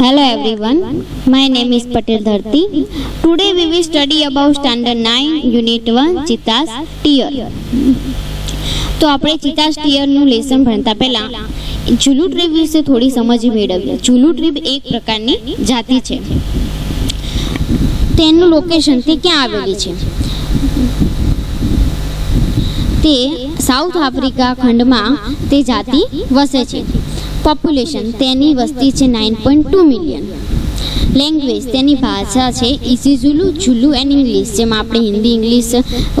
Hello everyone, my name is Patel Dharti. Today we will study about Standard 9, Unit 1, Cheetah's Tear. તો આપણે ચિતાસ ટીયરનું lesson ભણતા પહેલા ઝુલુ ટ્રીબ વિશે થોડી સમજ મેળવીએ. ઝુલુ ટ્રીબ એક પ્રકારની જાતિ છે. તેનું લોકેશન તે ક્યાં આવેલી છે? તે સાઉથ આફ્રિકા ખંડમાં તે જાતિ વસે છે. પોપ્યુલેશન તેની વસ્તી છે 9.2 મિલિયન. લેંગ્વેજ તેની ભાષા છે ઇસીઝુલુ, ઝુલુ એન્ડ ઇંગ્લિશ. જેમાં આપણે હિન્દી ઇંગ્લિશ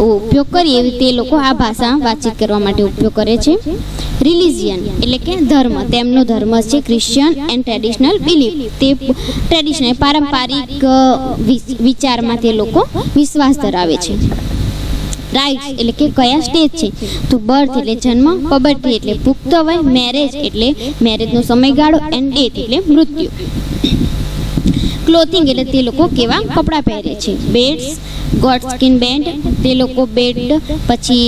ઉપયોગ કરીએ એવી તે લોકો આ ભાષા વાતચીત કરવા માટે ઉપયોગ કરે છે. રિલિજિયન એટલે કે ધર્મ, તેમનો ધર્મ છે ક્રિશ્ચિયન એન્ડ ટ્રેડિશનલ બિલીફ. તે ટ્રેડિશનલ પારંપરિક વિચારમાં તે લોકો વિશ્વાસ ધરાવે છે. રાઇટ્સ એટલે કે કયા સ્ટેજ છે? તો બર્થ એટલે જન્મ, પબર્ટી એટલે પુખ્ત વય, મેરેજ એટલે મેરેજનો સમયગાળો એન્ડ ડેથ એટલે મૃત્યુ. ક્લોથિંગ એટલે તે લોકો કેવા કપડાં પહેરે છે. બેડ્સ, ગોટ સ્કિન બેન્ડ તે લોકો બેડ પછી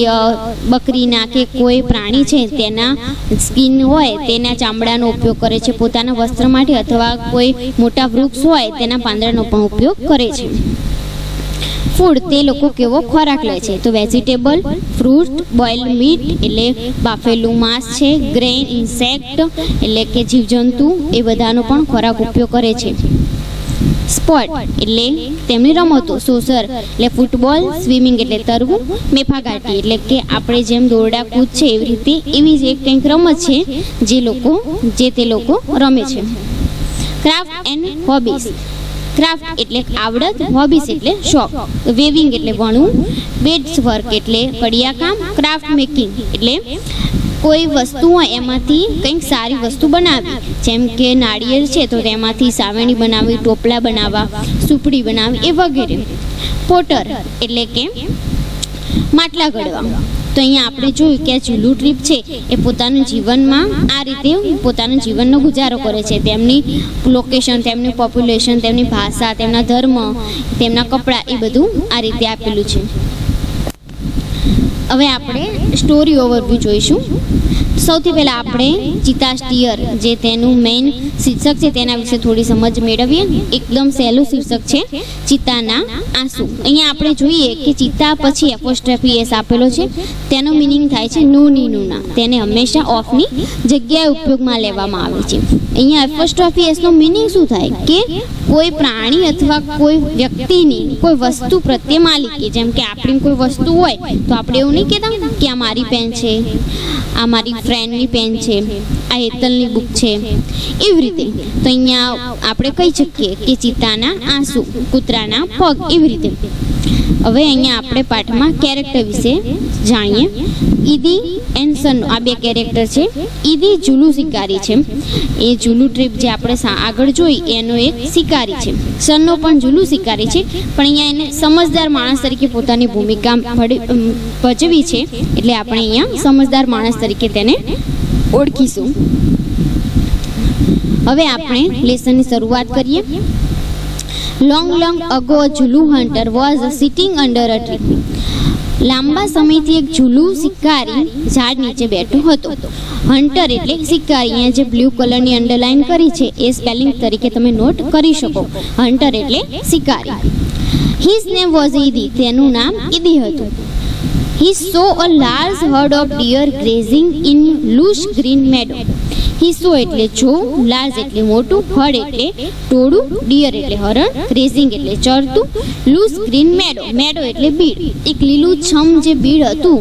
બકરીના કે કોઈ પ્રાણી છે તેના સ્કિન હોય તેના ચામડાનો ઉપયોગ કરે છે પોતાના વસ્ત્ર માટે, અથવા કોઈ મોટા વૃક્ષ હોય તેના પાંદડાનો પણ ઉપયોગ કરે છે. ફૂડ તે લોકો કેવો ખોરાક લે છે? તો વેજીટેબલ, ફ્રૂટ, બોઇલ્ડ મીટ એટલે બાફેલું માંસ છે, ગ્રેઇન, ઇન્સેક્ટ એટલે કે જીવજંતુ એ બધાનો પણ ખોરાક ઉપયોગ કરે છે. સ્પોર્ટ એટલે તેમની રમતો. સોસર એટલે ફૂટબોલ, સ્વિમિંગ એટલે તરવું, મેફાઘાટી એટલે કે આપણે જેમ દોરડા કૂદ છે એવી રીતે એવી જ એક કંઈક રમત છે જે તે લોકો રમે છે. Craft and hobbies. ક્રાફ્ટ એટલે આવડત, હોબીઝ એટલે શોખ. વેવિંગ એટલે વણવું, બેડ્સ વર્ક એટલે કડિયાકામ, ક્રાફ્ટ મેકિંગ એટલે કોઈ વસ્તુ હોય એમાંથી કંઈક સારી વસ્તુ બનાવવી. જેમ કે નાળિયેર છે તો તેમાંથી સાવેણી બનાવવી, ટોપલા બનાવવા, સુપડી બનાવવી એ વગેરે. પોટર એટલે કે માટલા ઘડવા. તો અહીંયા આપણે જોયું કે આ ઝુલુ ટ્રીબ છે એ પોતાના જીવનમાં આ રીતે પોતાના જીવનનો ગુજારો કરે છે. તેમની લોકેશન, તેમની પોપ્યુલેશન, તેમની ભાષા, તેમના ધર્મ, તેમના કપડાં એ બધું આ રીતે આપેલું છે. હવે આપણે સ્ટોરી ઓવરવ્યૂ જોઈશું. સૌથી પહેલાં આપણે ચિતાસ ટીયર જે તેનું મેઇન શીર્ષક છે તેના વિશે થોડી સમજ મેળવીએ. એકદમ સહેલું શીર્ષક છે ચિતાના આંસુ. અહીંયા આપણે જોઈએ કે ચિતા પછી એપોસ્ટ્રોફી એસ આપેલો છે. તેનો મિનિંગ થાય છે નૂની નૂના. તેને હંમેશા ઓફની જગ્યાએ ઉપયોગમાં લેવામાં આવે છે. અહીંયા એપોસ્ટ્રોફી એસનો મિનિંગ શું થાય કે કોઈ પ્રાણી અથવા કોઈ વ્યક્તિની કોઈ વસ્તુ પ્રત્યે માલિકી. જેમ કે આપણી કોઈ વસ્તુ હોય તો આપણે એવું નહીં કહેતા કે આ મારી પેન છે, આ મારી ફ્રેન્ડની પેન છે, આ હેતલની બુક છે, એવી રીતે. તો અહીંયા આપણે કહી શકીએ કે ચિતાના આંસુ, કૂતરાના પગ, એવી રીતે. હવે અહીંયા આપણે પાઠમાં કેરેક્ટર વિશે જાણીએ. ઈદી એન્ડ સન્નો આ બે કેરેક્ટર છે. ઈદી ઝુલુ શિકારી છે. એ ઝુલુ ટ્રીપ જે આપણે આગળ જોઈ એનો એક શિકારી છે. સન્નો પણ ઝુલુ શિકારી છે, પણ અહીંયા એને સમજદાર માણસ તરીકે પોતાની ભૂમિકા ભજવી છે, એટલે આપણે અહીંયા સમજદાર માણસ તરીકે તેને ઓળખીશું. હવે આપણે લેસનની શરૂઆત કરીએ. Long ago a Zulu hunter was sitting under a tree. લાંબા સમયથી એક ઝુલુ શિકારી ઝાડ નીચે બેઠો હતો. હન્ટર એટલે શિકારી. અહીંયા જે બ્લુ કલરની અંડરલાઇન કરી છે એ સ્પેલિંગ તરીકે તમે નોટ કરી શકો. હન્ટર એટલે શિકારી. His name was Idi. તેનું નામ ઈદી હતું. He saw a large herd of deer grazing in lush green meadow. હિસ્સો એટલે જો, લાર્જ એટલે મોટું, હર્ડ એટલે ટોળું, ડિયર એટલે હરણ, ગ્રેઝિંગ એટલે ચરતું, લૂસ ગ્રીન મેડો, મેડો એટલે બીડ. એક લીલું છમ જે બીડ હતું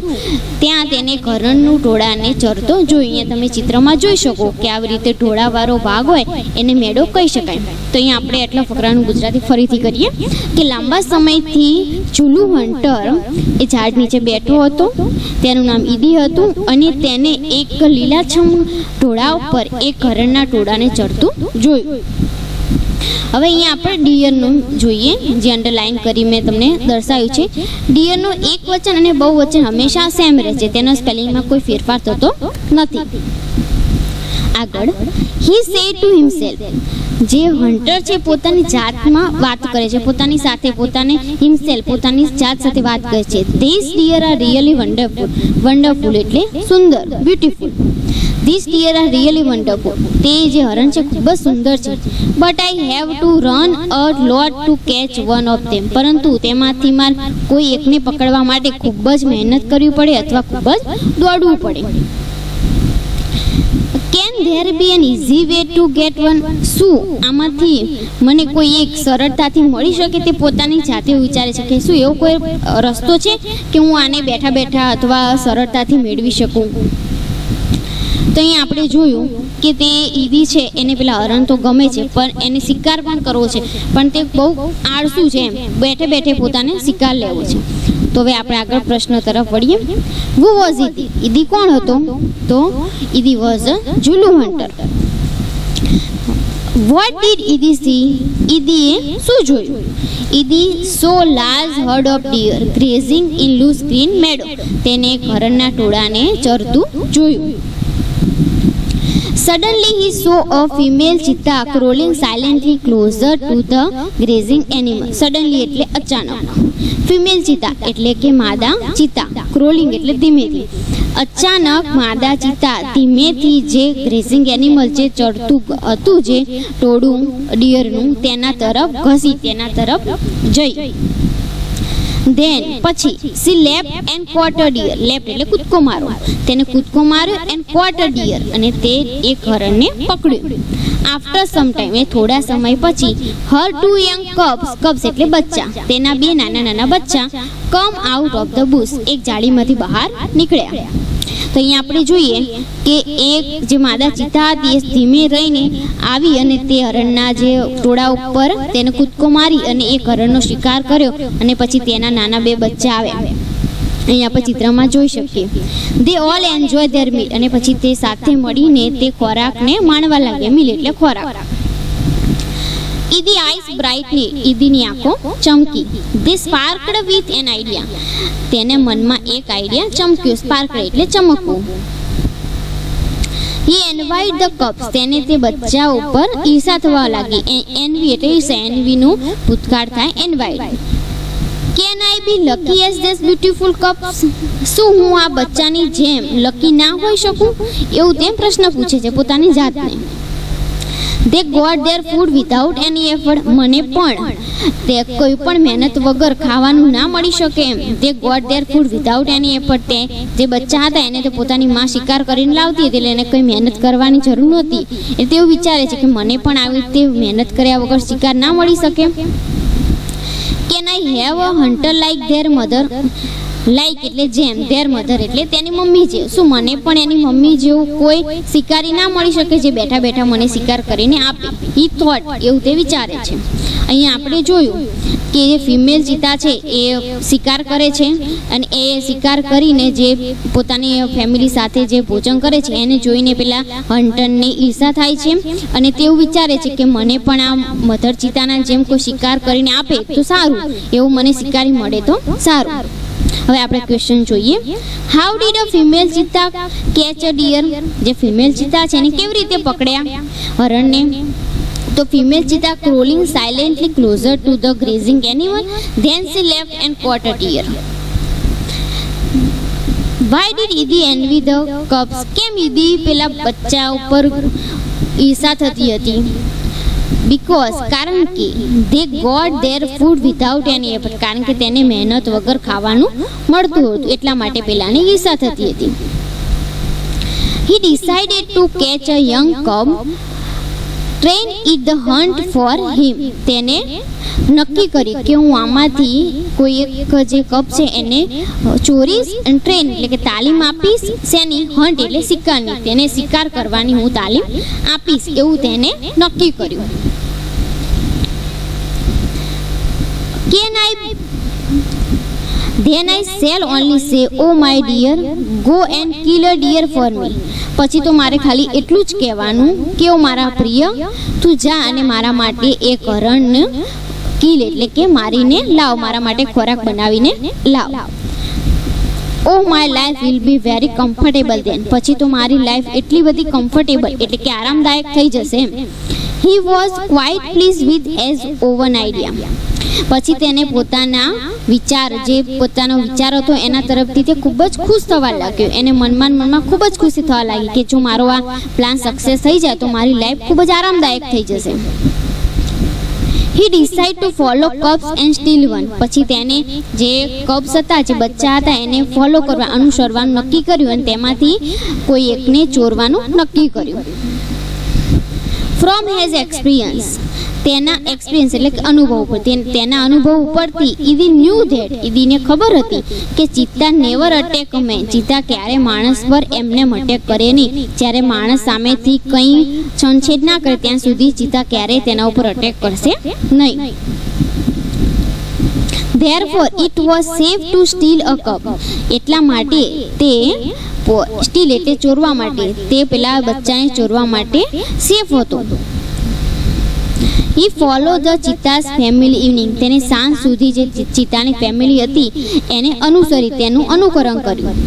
ત્યાં તેને હરણનું ટોળાને ચરતો જોઈ. અહીંયા તમે ચિત્રમાં જોઈ શકો કે આવી રીતે ટોળાવાળો ભાગ હોય એને મેડો કહી શકાય. તો અહીંયા આપણે એટલા ફકરાનું ગુજરાતી ફરીથી કરીએ કે લાંબા સમયથી ઝુલુ હન્ટર એ ઝાડ નીચે બેઠો હતો. તેનું નામ ઈદી હતું અને તેને એક લીલાછમ ટોળા પર એક હરણના ટોળાને ચડતું જોયું. હવે અહીંયા આપણે ડિયરનું જોઈએ, જે અંડરલાઇન કરી મેં તમને દર્શાવ્યું છે. ડિયરનું એક વચન અને બહુવચન હંમેશા સેમ રહે છે. તેના સ્પેલિંગમાં કોઈ ફેરફાર થતો નથી. આગળ હી સેડ ટુ હિમસેલ્ફ. જે હન્ટર છે પોતાની જાતમાં વાત કરે છે, પોતાની સાથે પોતાને હિમસેલ્ફ પોતાની જાત સાથે વાત કરે છે. This deer are really wonderful. Wonderful એટલે સુંદર, beautiful. This deer are really wonderful. તે જે હરણ છે ખૂબ જ સુંદર છે. But I have to run a lot to catch one of them. પરંતુ તેમાંથી મારે કોઈ એકને પકડવા માટે ખૂબ જ મહેનત કરવી પડે અથવા ખૂબ જ દોડવું પડે. Can there be an easy way to get one. શું આમાંથી મને કોઈ એક સરળતાથી મળી શકે? તે પોતાની જાતે વિચારે છે કે શું એવો કોઈ રસ્તો છે કે હું આને બેઠા બેઠા અથવા સરળતાથી મેળવી શકું? તો અહીં આપણે જોયું કે તે ઈદી છે એને પેલા હરણ તો ગમે છે પણ એને શિકાર પણ કરવો છે, પણ તે બહુ આળસુ છે, એમ બેઠે બેઠે પોતાને શિકાર લેવો છે. તો હવે આપણે આગળ પ્રશ્ન તરફ વળીએ. Who was ઈદી? ઈદી કોણ હતો? તો Idi was a Zulu hunter. What did Idi see? ઈદીએ શું જોયું? Idi saw large herd of deer grazing in lush green meadow. તેને એક હરણના ટોળાને ચરતું જોયું. Suddenly he saw a female cheetah crawling silently closer to the grazing animal. Suddenly એટલે અચાનક. Female ચિતા એટલે કે માદા ચિતા. ક્રોલિંગ એટલે ધીમેથી. અચાનક માદા ચિતા ધીમેથી જે ગ્રેઝિંગ એનિમલ જે ચડતું હતું જે ટોળું ડિયરનું તેના તરફ ઘસી તેના તરફ જઈ. ધેન પછી she left and caught a deer. Left એટલે કૂદકો મારો. તેને કૂદકો માર્યો એન્ડ કોટ અ ડિયર અને તે એક હરણને પકડ્યું. આફ્ટર સમ ટાઈમ એ થોડા સમય પછી હર ટુ યંગ કબ્સ એટલે બચ્ચા, તેના બે નાના નાના બચ્ચા come out of the bush એક જાળીમાંથી બહાર નીકળ્યા. તો અહીંયા આપણે જોઈએ કે એક જે માદા ચિતા હતી એ ધીમે રહીને આવી અને તે હરણના જે ટોળા ઉપર તેને કૂદકો મારી અને એક હરણનો શિકાર કર્યો અને પછી તેના નાના બે બચ્ચા આવ્યા. અહીંયા આપણે ચિત્રમાં જોઈ શકીએ. દે ઓલ એન્જોય ધેર મીલ અને પછી તે સાથે મળીને તે ખોરાકને માણવા લાગ્યા. મીલ એટલે ખોરાક. ઈદી આઈસ બ્રાઇટલી. ઈદીની આંખો ચમકી. They sparked with an idea. તેને મનમાં એક આઈડિયા ચમક્યો. સ્પાર્કડ એટલે ચમકવું. હી એનવાઇડ ધ કપ્સ. તેને તે બચ્ચા ઉપર ઈર્ષા થવા લાગી. એનવી એટલે ઈર્ષા. એનવીનું ભૂતકાળ થાય envied. Can I be lucky as this beautiful cubs? શું હું આ બચ્ચાની જેમ લકી ના હોઈ શકું? એવું તે પ્રશ્ન પૂછે છે પોતાની જાતને. They got their food without any effort. મને પણ તે કોઈ પણ મહેનત વગર ખાવાનું ના મળી શકે એમ. They got their food without any effort. તે જે બચ્ચા હતા એને તો પોતાની માં શિકાર કરીને લાવતી હતી એટલે એને કોઈ મહેનત કરવાની જરૂર નહોતી. એટલે તેવું વિચારે છે કે મને પણ આવી રીતે મહેનત કર્યા વગર શિકાર ના મળી શકે. Can I have a hunter like their mother? Like એટલે જેમ, ધેર મધર એટલે તેની મમ્મી જેવું. શું મને પણ એની મમ્મી જેવું કોઈ શિકારી ના મળી શકે જે બેઠા બેઠા મને શિકાર કરીને આપે? હી થોટ એવું તે વિચારે છે. અહીંયા આપણે જોયું કે જે ફિમેલ ચિતા છે એ શિકાર કરે છે અને એ શિકાર કરીને જે પોતાની ફેમિલી સાથે જે ભોજન કરે છે એને જોઈને પેલા હન્ટરને ઈર્ષા થાય છે અને તેવું વિચારે છે કે મને પણ આ મધર ચિતાના જેમ કોઈ શિકાર કરીને આપે તો સારું, એવું મને શિકારી મળે તો સારું. હવે આપણે ક્વેશ્ચન જોઈએ. How did a female cheetah catch a deer? જે ફિમેલ ચિતા છે એને કેવી રીતે પકડ્યા હરણને? તો female cheetah crawling silently closer to the grazing animal, then she leapt and caught a deer. Why did Idi envy the cubs? કેમ ઈદી પેલા બચ્ચા ઉપર ઈર્ષા થતી હતી? બીકોઝ કારણ કે they got their food without any effort. કારણ કે તેને મહેનત વગર ખાવાનું મળતું હતું એટલા માટે પેલાની ઈર્ષા થતી હતી. He decided to catch a young cub, train it the hunt for him. તેને નક્કી કરી કે હું આમાંથી કોઈ એક જે કપ છે એને ચોરીશ અને ટ્રેન એટલે કે તાલીમ આપીશ. શેની? હન્ટ એટલે શિકારની. તેને શિકાર કરવાની હું તાલીમ આપીશ એવું તેને નક્કી કર્યું. Can I then I shall only say, oh my dear, go and kill a deer for me. પછી તો મારે ખાલી એટલું જ કહેવાનું કે ઓ મારા પ્રિય, તું જા અને મારા માટે એક હરણ કિલ એટલે કે મારીને લાવ, મારા માટે ખોરાક બનાવીને લાવ. Oh my life will be very comfortable then. પછી તો મારી લાઈફ એટલી બધી કમ્ફર્ટેબલ એટલે કે આરામદાયક થઈ જશે એમ. He was quite pleased with his own idea. પછી તેને પોતાના પોતાનો વિચાર હતો એના તરફથી તે ખૂબ જ ખુશ થવા લાગ્યો. એને મનમાં ખૂબ જ ખુશી થવા લાગી કે જો મારો આ પ્લાન સક્સેસ થઈ જાય તો મારી લાઈફ ખૂબ જ આરામદાયક થઈ જશે. He decided to follow cubs and steal one. પછી તેને જે કબ્સ હતા, જે બચ્ચા હતા, એને ફોલો કરવા, અનુસરવાનું નક્કી કર્યું અને તેમાંથી કોઈ એકને ચોરવાનું નક્કી કર્યું. From his experience, તેના એક્સપિરિયન્સ એટલે કે અનુભવ ઉપર, તેના અનુભવ ઉપરથી ઈદી ન્યૂ ધેટ, ઈદીને ખબર હતી કે ચિત્તા નેવર અટેક મેન, ચિત્તા ક્યારે માણસ પર એમને અટેક કરે નહીં. જ્યારે માણસ સામેથી કંઈ છંછેડ ના કરે ત્યાં સુધી ચિત્તા ક્યારેય તેના ઉપર અટેક કરશે નહીં. Therefore it was safe to steal a cub. એટલા માટે તે સ્ટીલ એટલે ચોરવા માટે, તે પેલા બચ્ચાને ચોરવા માટે સેફ હતો. He followed the cheetah's family evening. તેને સાંજ સુધી જે ચિત્તાની ફેમિલી હતી એને અનુસરી, તેનું અનુકરણ કર્યું.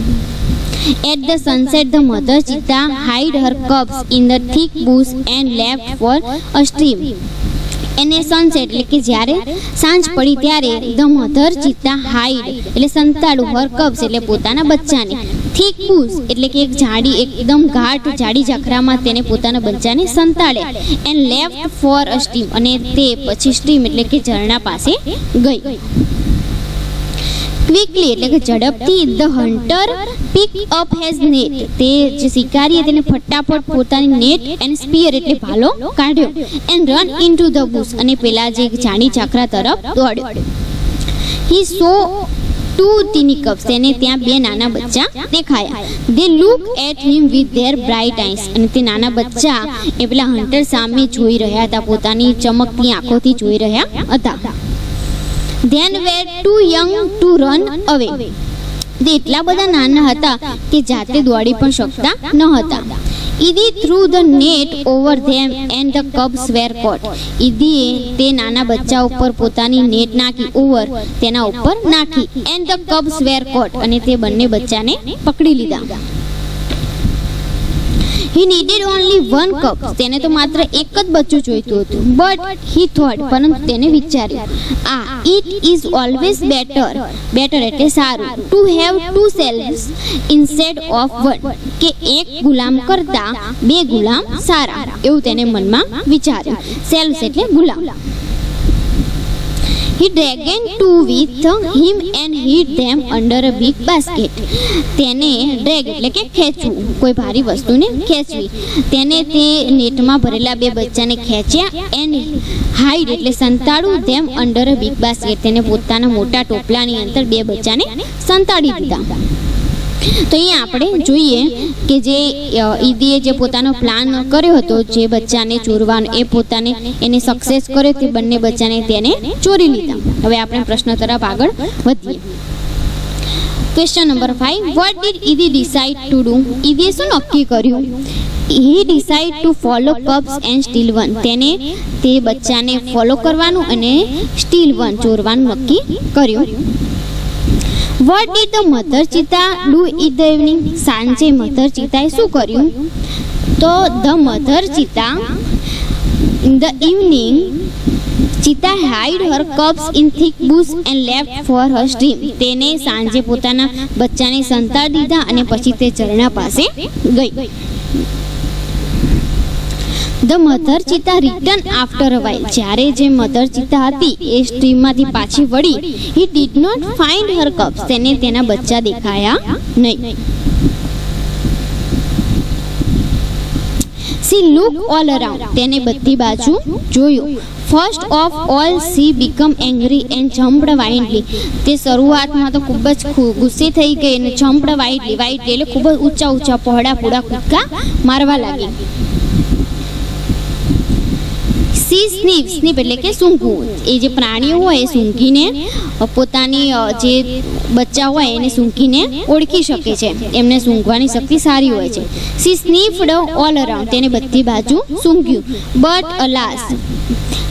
At the sunset, the mother cheetah hid her cubs in the thick bush and left for a stream. એને સનસેટ એટલે કે જ્યારે સાંજ પડી ત્યારે ધ મધર ચિત્તા હાઈડ એટલે સંતાડું, હર કબ્સ એટલે પોતાના બચ્ચાને, થીક બુશ એટલે કે એક જાડી, એકદમ ઘાટ જાડી ઝાખરામાં તેને પોતાના બચ્ચાને સંતાડે. And left for a stream, અને તે પછી સ્ટ્રીમ એટલે કે ઝરણા પાસે ગઈ. ક્વિકલી એટલે કે ઝડપથી the hunter pick up has net, તે જે શિકારીએ તેને ફટાફટ પોતાની નેટ એન્ડ સ્પિયર એટલે ભાલો કાઢ્યો. And run into the bush, અને પેલા જે જાડી ઝાખરા તરફ દોડ્યો. હી સો ટુ ટીની કબ્સ, તેને ત્યાં બે નાના બચ્ચા દેખાયા. They look at him with their bright eyes, અને તે નાના બચ્ચા એ પેલા હન્ટર સામે જોઈ રહ્યા હતા, પોતાની ચમકતી આંખોથી જોઈ રહ્યા હતા. Then were too young to run away. તે એટલા બધા નાના હતા કે જાતે દોડી પણ શકતા ન હતા. ઈદી threw the net over them and the cubs were caught. ઈદીએ તે નાના બચ્ચા ઉપર પોતાની નેટ નાખી, ઓવર તેના ઉપર નાખી, and the cubs were caught, અને તે બંને બચ્ચાને પકડી લીધા. He needed only one cub. તેને તો માત્ર એક જ બચ્ચું જોઈતું હતું. But he thought, પરંતુ તેને વિચાર્યું, it is always better એટલે સારું, to have two selves instead of one, કે એક ગુલામ કરતા બે ગુલામ સારા, એવું તેને મનમાં વિચાર્યું. સેલ્વ્સ એટલે ગુલામ. He dragged two with him and hid them under a big basket. તેને ડ્રેગ એટલે કે ખેંચવું, કોઈ ભારી વસ્તુને ખેંચવી. તેને તે નેટમાં ભરેલા બે બચ્ચાને ખેંચ્યા. એન્ડ હાઈડ એટલે સંતાડવું, ધેમ અંડર અ બિગ બાસ્કેટ, તેને પોતાના મોટા ટોપલાની અંદર બે બચ્ચાને સંતાડી દીધા. તો અહીંયા આપણે જોઈએ કે જે ઈદીએ જે પોતાનો પ્લાન કર્યો હતો જે બચ્ચાને ચોરવાનો, એ પોતાને એને સક્સેસ કર્યો, તે બંને બચ્ચાને તેને ચોરી લીધા. હવે આપણે પ્રશ્ન તરફ આગળ વધીએ. Question number 5, what did Idi decide to do? ઈદીએ શું નક્કી કર્યું? He decide to follow cubs and steal one. તેને તે બચ્ચાને ફોલો કરવાનું અને સ્ટીલ વન ચોરવાનું નક્કી કર્યું. What did the mother cheetah do in the evening? સાંજે મધર ચિતાએ શું કર્યું? તો the mother cheetah in the evening cheetah hid her cubs in thick bush and left for her stream. તેને સાંજે પોતાના બચ્ચાને સંતાડી દીધા અને પછી તે ઝરણા પાસે ગઈ. The mother cheetah returned after a while. જ્યારે જે મધર ચિતા હતી એ સ્ટ્રીમમાંથી પાછી વળી. He did not find her cubs. તેને તેના બચ્ચા દેખાયા નહીં. She looked all around. તેને બધી બાજુ જોયું. First of all she became angry and jumped wildly. તે શરૂઆતમાં તો ખૂબ જ ગુસ્સે થઈ ગઈ અને jumped wildly. વાઇડલી એટલે ખૂબ જ ઊંચા પહોળા કૂદકા મારવા લાગી. સી સ્નીપ એટલે કે સૂંઘવું. એ જે પ્રાણીઓ હોય એ સૂંઘીને પોતાની જે બચ્ચા હોય એને સૂંઘીને ઓળખી શકે છે, એમને સૂંઘવાની શક્તિ સારી હોય છે. She sniffed all around. તેને બધી બાજુ સૂંઘ્યું. But alas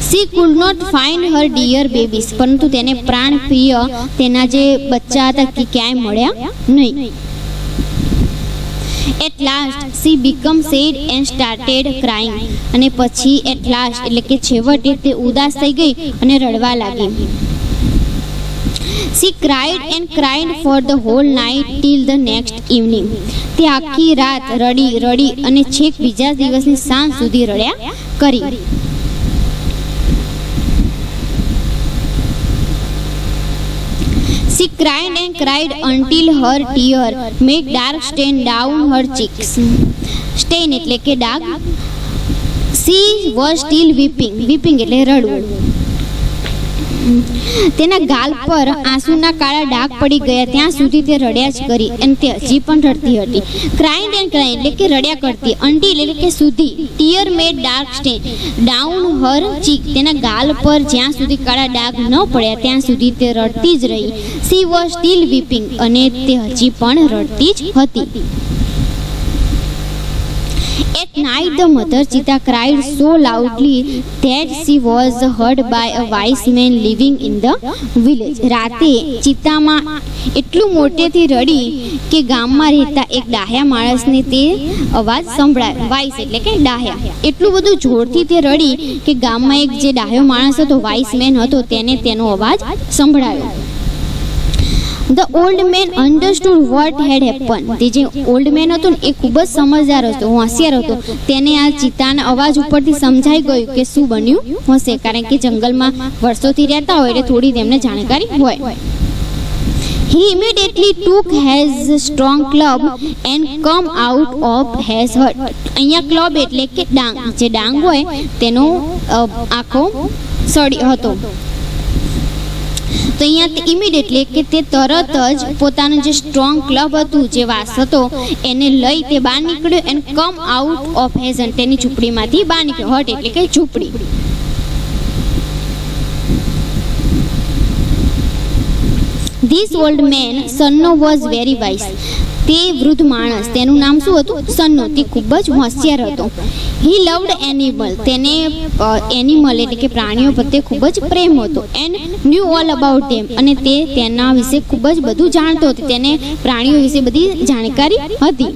she could not find her deer babies. પરંતુ તેને પ્રાણ પ્રિય તેના જે બચ્ચા હતા કે ક્યાંય મળ્યા નહીં. At last she become sad and started crying. અને પછી એટ લાસ્ટ એટલે કે છેવટે તે ઉદાસ થઈ ગઈ અને રડવા લાગી. She cried and cried for the whole night till the next evening. તે આખી રાત રડી અને છેક બીજા દિવસની સાંજ સુધી રડ્યા કરી. She cried and cried until her tear made dark stain down her cheeks. Stain એટલે કે ડાઘ. She was still weeping. Weeping એટલે રડવું. તેના ગાલ પર આંસુના કાળા ડાઘ પડી ગયા ત્યાં સુધી તે રડ્યા જ કરી અને તે હજી પણ રડતી હતી. ક્રાઇડ એન્ડ ક્રાઇડ એટલે કે રડ્યા કરતી. અન્ટિલ એટલે કે સુધી. ટીયર મેડ ડાર્ક સ્ટેન ડાઉન હર ચીક. તેના ગાલ પર જ્યાં સુધી કાળા ડાઘ ન પડ્યા ત્યાં સુધી તે રડતી જ રહી. સી વોઝ સ્ટીલ વીપિંગ અને તે હજી પણ રડતી જ હતી. At night the mother cheetah cried so loudly that she was heard by a wise man living in the village. રાતે ચિત્તામાં એટલું મોટેથી રડી કે ગામમાં રહેતા એક ડાહ્યા માણસને તે અવાજ સંભળાયો. વાઇસ એટલે કે ડાહ્યા. એટલું બધું જોરથી તે રડી કે ગામમાં એક જે ડાહ્યો માણસ હતો, વાઇસ મેન હતો, તેને તેનો અવાજ સંભળાયો. The old man understood what had happened. તે જે ઓલ્ડ મેન હતો ને એ ખૂબ જ સમજદાર હતો, હોશિયાર હતો. તેને આ ચિત્તાના અવાજ ઉપરથી સમજાઈ ગયું કે શું બન્યું હશે, કારણ કે જંગલમાં વર્ષોથી રહેતા હોય એટલે થોડી તેમને જાણકારી હોય. He immediately took his strong club and come out of his hut. અહીંયા ક્લબ એટલે કે ડાંગ. જે ડાંગ હોય તેનો આખો સળી હતો. તો અહીંયા ઇમિડિયેટલી કે તે તરત જ પોતાનું જે સ્ટ્રોંગ ક્લબ હતું, જે વાસ હતો, એને લઈ તે બહાર નીકળ્યો and come out of his hut. તેની ઝૂંપડીમાંથી બહાર નીકળ્યો. હટ એટલે કે ઝૂંપડી. This old man, Sanno, was very wise. તે વૃદ્ધ માણસ, તેનું નામ શું હતું? સન્નો. તે ખૂબ જ હોશિયાર હતો. હી લવડ એનિમલ. તેને એનિમલ એટલે કે પ્રાણીઓ પ્રત્યે ખૂબ જ પ્રેમ હતો. એન્ડ ન્યૂ ઓલ અબાઉટ ધેમ. અને તે તેના વિશે ખૂબ જ બધું જાણતો હતો. તેને પ્રાણીઓ વિશે બધી જાણકારી હતી.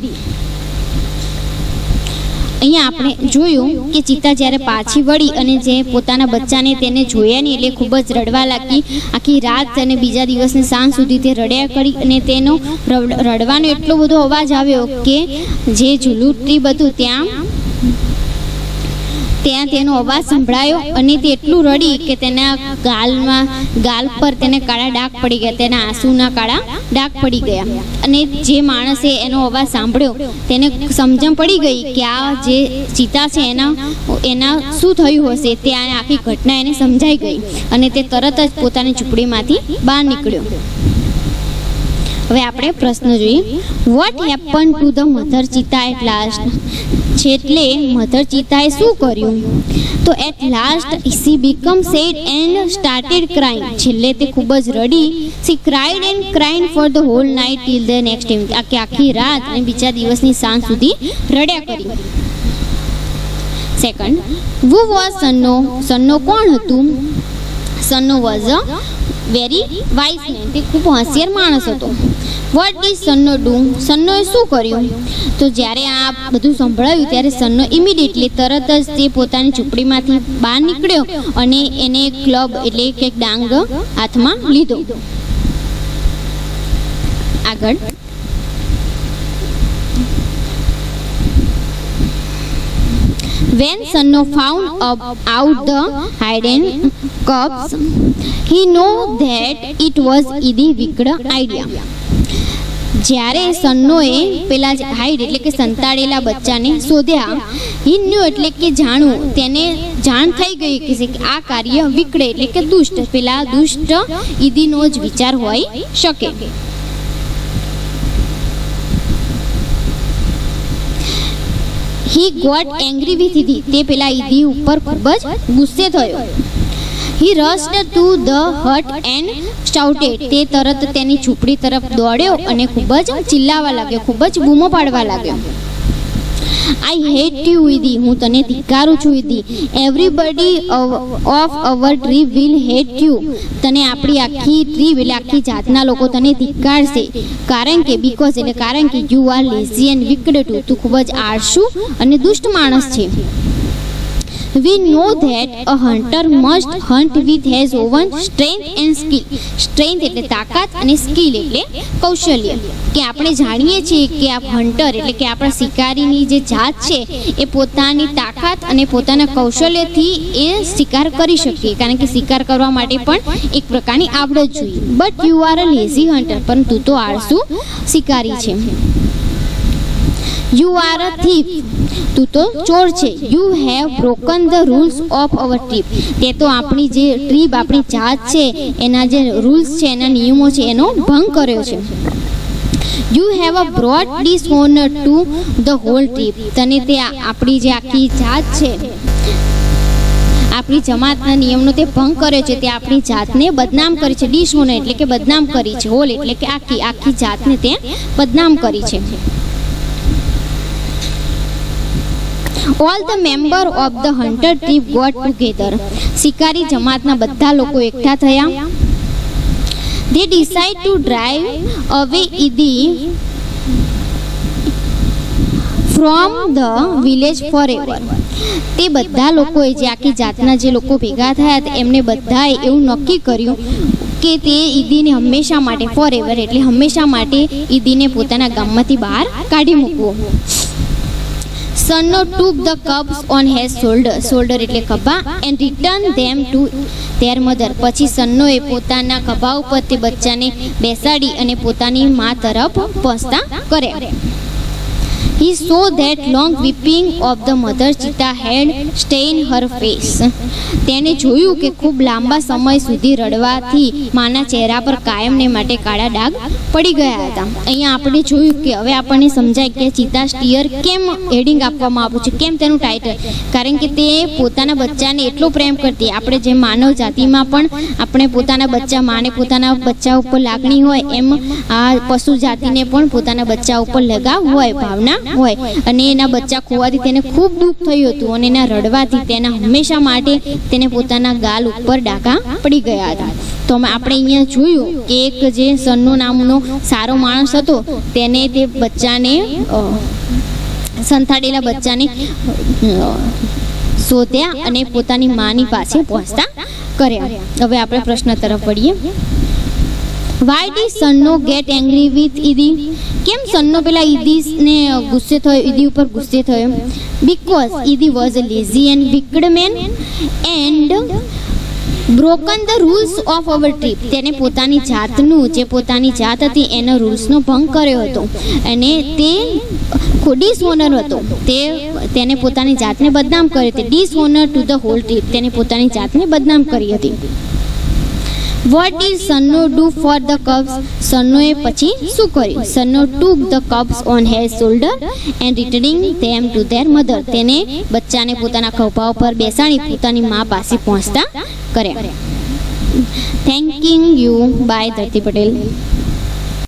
અહીંયા આપણે જોયું કે ચિત્તા જ્યારે પાછી વળી અને જે પોતાના બચ્ચાને તેને જોયા નહીં એટલે ખૂબ જ રડવા લાગી. આખી રાત અને બીજા દિવસની સાંજ સુધી તે રડ્યા કરી અને તેનો રડવાનો એટલો બધો અવાજ આવ્યો કે જે ઝૂલુટી બધું ત્યાં તેનો અવાજ સંભળાયો અને તે એટલું રડી કે તેના ગાલ પર તેને કાળા ડાઘ પડી ગયા. તેના આંસુના કાળા ડાઘ પડી ગયા. અને જે માણસે એનો અવાજ સાંભળ્યો તેને સમજણ પડી ગઈ કે આ જે ચિત્તા છે એના શું થયું હશે. તે આખી ઘટના એને સમજાઈ ગઈ અને તે તરત જ પોતાની ઝૂંપડીમાંથી બહાર નીકળ્યો. હવે આપણે પ્રશ્ન જોઈએ. What happen to the mother cheetah at last. છેલ્લે મધર ચિત્તાએ શું કર્યું? તો at last she become sad and started crying. છેલ્લે તે ખૂબ જ રડી. She cried and cried for the whole night till the next evening. આખી રાત અને બીજા દિવસની સાંજ સુધી રડ્યા કરી. Second, who was Sanno? Sanno કોણ હતું? Sanno was a very wise man. તે ખૂબ હોશિયાર માણસ હતો. Vote did Sanno do? સન્નોએ શું કર્યું? તો જ્યારે આ બધું સંભળાયું ત્યારે સન્નો ઇમિડિયેટલી તરત જ તે પોતાની ઝૂંપડીમાંથી બહાર નીકળ્યો અને એને ક્લબ એટલે કે ડાંગ હાથમાં લીધો. આગળ When Sanno found out the hidden cups, he knew that it was the wicked idea. જ્યારે સન્નોએ પેલા હાઈડ એટલે કે સંતાડેલા બચ્ચાને શોધ્યા, હિન્યુ એટલે કે જાણવું, તેને જાણ થઈ ગઈ કે આ કાર્ય વિકડે એટલે કે દુષ્ટ, પેલા દુષ્ટ ઈદીનો જ વિચાર હોઈ શકે. He got angry with Idi. તે પેલા ઈદી ઉપર ખૂબ જ ગુસ્સે થયો. He rushed to the hut and shouted. તે તરત તેની ઝૂંપડી તરફ દોડ્યો અને ખૂબ જ ચિલ્લાવા લાગ્યો, ખૂબ જ બૂમો પાડવા લાગ્યો. આઈ હેટ યુ વિધી, હું તને ધિક્કારું છું વિધી. Everybody of our tree will hate you, તને આપણી આખી ટ્રી એટલે આખી જાતના લોકો તને ધિક્કારશે. કારણ કે બીકોઝ એટલે કારણ કે you are lazy and wicked too, તું ખૂબ જ આળસુ અને દુષ્ટ માણસ છે. We know that a hunter must hunt with his own strength and skill. Strength એટલે તાકાત અને સ્કિલ એટલે કૌશલ્ય. કે આપણે જાણીએ છીએ કે આ હન્ટર એટલે કે આપણા શિકારીની જે જાત છે એ પોતાની તાકાત અને પોતાના કૌશલ્યથી એ શિકાર કરી શકીએ, કારણ કે શિકાર કરવા માટે પણ એક પ્રકારની આવડત જોઈએ. But you are a lazy hunter, પરંતુ તું તો આળસુ શિકારી છે. યુ આર અ થીફ, તું તો ચોર છે. You have broken the rules of our trip, તે તો આપણી જે ટ્રીપ આપણી જાત છે એના જે રૂલ્સ છે એના નિયમો છે એનો ભંગ કર્યો છે. You have a brought dishonour to the whole tribe, તને તે આપણી જે આખી જાત છે આપણી જમાતના નિયમનો તે ભંગ કર્યો છે, તે આપણી જાતને બદનામ કરી છે. ડિસઓનર એટલે કે બદનામ કરી છે. હોલ એટલે કે આખી જાતને તે બદનામ કરી છે. All the member of the hunter trip got together. શિકારી જમાતના બધા લોકો એકઠા થયા. They decide to drive away Idi from the village forever. તે બધા લોકોએ જે આખી જાતના જે લોકો ભેગા થયા હતા એમને બધાએ એવું નક્કી કર્યું કે તે ઈદીને હંમેશા માટે ફોરએવર એટલે હંમેશા માટે ઈદીને પોતાના ગામમાંથી બહાર કાઢી મૂકવો. Sanno took the cubs on his shoulder એટલે ખભા and returned them to their mother. પછી સન્નોએ પોતાના ખભા ઉપર તે બચ્ચાને બેસાડી અને પોતાની મા તરફ પહોંચતા કર્યા. He saw that long weeping of the mother cheetah had stained her face. તેણે જોયું કે ખૂબ લાંબા સમય સુધી રડવાથી માના ચહેરા પર કાયમને માટે કાળા ડાઘ પડી ગયા હતા. અહીંયા આપણે જોયું કે હવે આપણને સમજાય કે ચિતા સ્ટીયર કેમ હેડિંગ આપવામાં આવ્યું છે, કેમ તેનું ટાઇટલ, કારણ કે તે પોતાના બચ્ચાને એટલો પ્રેમ કરતી. આપણે જેમ માનવ જાતિમાં પણ આપણે પોતાના બચ્ચા માને પોતાના બચ્ચા ઉપર લાગણી હોય એમ આ પશુ જાતિને પણ પોતાના બચ્ચા ઉપર લગાવ હોય, ભાવના હોય. અને એના બચ્ચા ખોવાથી તેને ખૂબ દુઃખ થયું હતું અને એના રડવાથી તેના હંમેશા માટે તેને પોતાના ગાલ ઉપર ડાઘા પડી ગયા હતા. તો આપણે અહીંયા જોયું કે એક જે સન્નો નામનો સારો માણસ હતો તેને તે બચ્ચાને સંતાડેલા બચ્ચાને શોધ્યા અને પોતાની માની પાસે પહોંચતા કર્યા. હવે આપણે પ્રશ્ન તરફ વળીએ. Why did Sanno get angry with Idi? કેમ સન્નો પેલા ઈદીને ગુસ્સે થયો, ઈદી ઉપર ગુસ્સે થયો? Because Idi was a lazy and wicked man and broken the rules of our trip. તેને પોતાની જાતનું જે પોતાની જાત હતી એના રૂલ્સનો ભંગ કર્યો હતો અને તે ડિસઓનર હતો. તેને પોતાની જાતને બદનામ કરી હતી. Dishonour to the whole tribe, તેને પોતાની જાતને બદનામ કરી હતી. What did Sanno do for the cubs? સન્નોએ પછી શું કર્યું? Sanno took the cubs on his shoulder and returning them to their mother. તેને બચ્ચાને પોતાના ખભા ઉપર બેસાડી પોતાની મા પાસે પહોંચતા કર્યા. Thanking you by ધરતી પટેલ.